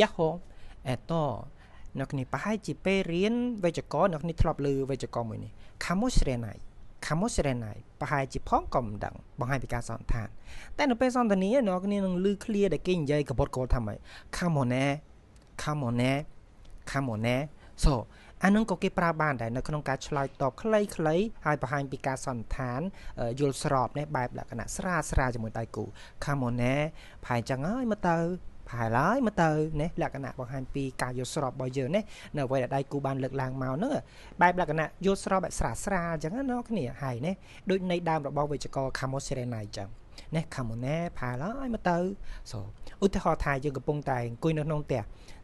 យ៉ាហូតនៅគ្នាប្រហែលជាពេលរៀនវេយ្យាករណ៍នៅគ្នាធ្លាប់ឮវេយ្យាករណ៍មួយនេះខាម៉ូស្រេណៃប្រហែលជាផងក៏មិនដឹងបង្ហាញពីការសន្និដ្ឋានតែនៅពេលសន្ទនានៅគ្នានឹងឮឃ្លាដែលគេនិយាយកបត់កលថាម៉េច come on ណែ so អានឹងក៏គេប្រើបានដែរនៅក្នុងការឆ្លើយតបខ្លីៗហើយបង្ហាញពីការសន្និដ្ឋានយល់ស្របនេះបែបលក្ខណៈស្រាលជាមួយដៃគូ come on ណែផែចឹងហើយមកទៅផែឡើយមកទៅនេះលក្ខណៈបង្ហាញពីការយល់ស្របរបស់យើងនេះនៅអ្វីដែលដៃគូបានលើកឡើងមកហ្នឹងបែបលក្ខណៈយល់ស្របបែបស្រាលអញ្ចឹងណាគ្នាហើយនេះដូចនៃដើមរបស់វេយ្យាករណ៍ Kamo Serena អញ្ចឹងនេះ Kamo ណែផែឡើយមកទៅ so ឧទាហរណ៍ថាយើងកំពុងតែអង្គុយនៅក្នុងផ្ទះ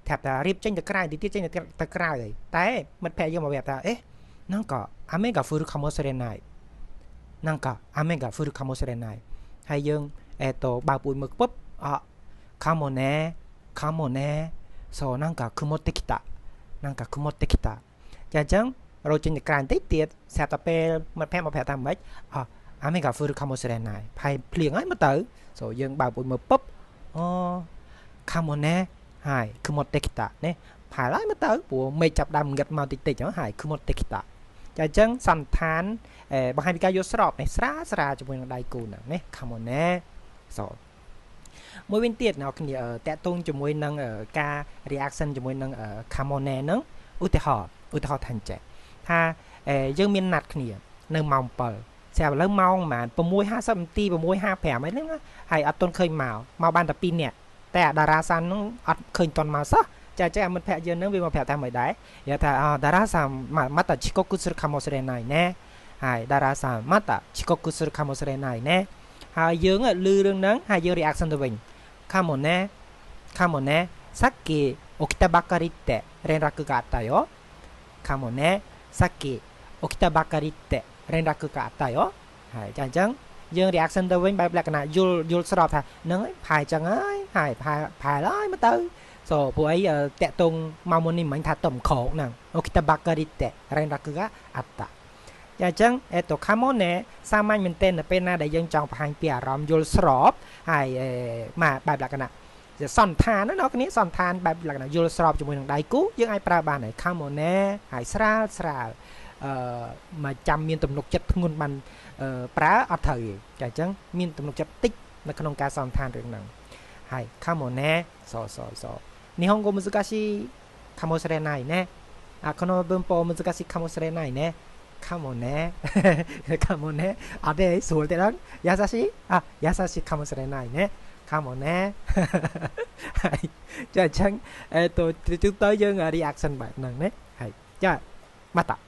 ថាប់ថារៀបចេញទៅក្រៅទីទៀតចេញទៅក្រៅហើយតែមិត្តភក្តិយើងមកប្រាប់ថាអេហ្នឹងក៏ Ame ga furu Kamo Serena ហ្នឹងក៏ Ame ga furu Kamo Serena ហើយយើងបើពួយមើលពឹបKamo ណែ so なんか曇ってきたចាអញ្ចឹងរត់ចេញទៅក្រៅបន្តិចទៀតស្រាប់តែពេលមិត្តភក្តិមកប្រាប់ថាម៉េច雨が降るかもしれないផៃភ្លៀងហើយមកទៅ so យើងបើពួយមើលពឹបかもねហើយ曇ってきたនេះផៃហើយមកទៅព្រោះមេឃចាប់ដើមងឹតមកតិចៗហើយ曇ってきたចាអញ្ចឹងសន្និដ្ឋានបង្ហាញពីការយល់ស្របនេះស្រាលជាមួយនឹងដៃគូហ្នឹងនេះかもね soមួយវិញទៀតអ្នកគ្នាតាក់ទងជាមួយនឹងការ reaction ជាមួយនឹង Kamone ហ្នឹងឧទាហរណ៍ថាអញ្ចឹងថាយើងមានណាត់គ្នានៅម៉ោង7ស្រាប់ឥឡូវម៉ោងប្រហែល 6:50 នាទី 6:55 ហ្នឹងហើយអត់ទាន់ឃើញមកបានតែ2នាក់តែអាតារាសានហ្នឹងអត់ឃើញទាន់មកសោះចាអមិត្តភក្តិយើងហ្នឹងវាមកប្រាប់ថាមិនដែរនិយាយថាតារាសានまた遅刻するかもしれないねហើយតារាសានまた遅刻するかもしれないねហើយយើងឮរឿងហ្នឹងហើយយើង reaction ទៅវិញかもねさっき起きたばかりって連絡があったよかもねさっき起きたばかりって連絡があったよហើយចាអញ្ចឹងយើង reaction ទៅវិញបែបលក្ខណៈយល់ស្របថាហ្នឹងហើយផាយចឹងហើយផាយឡើយមកទៅ so ព្រោះអីតាក់ទងមកមុននេះមិញថាតំក្រោកហ្នឹង起きたばかりって連絡があったចាអញ្ចឹងខាម៉ូណែសាមញ្ញមែនទែននៅពេលណាដែលយើងចង់បង្ហាញពីអារម្មណ៍យល់ស្របហើយបែបលក្ខណៈសន្និដ្ឋានណាអ្នកគ្នាសន្និដ្ឋានបែបលក្ខណៈយល់ស្របជាមួយនឹងដៃគូយើងអាចប្រើបានហើយខាម៉ូណែហើយស្រាលមកចាំមានទំនុកចិត្តធ្ងន់បានប្រើអត់ត្រូវទេចាអញ្ចឹងមានទំនុកចិត្តតិចនៅក្នុងការសន្និដ្ឋានរឿងហ្នឹងហើយខាម៉ូណែそう日本語難しいかもしれないねこの文法難しいかもしれないねかもねあれそれでなん優しい優しいかもしれないねかもねはいじゃあចឹងទៅយើង reaction បែបហ្នឹងណាហើយចាまた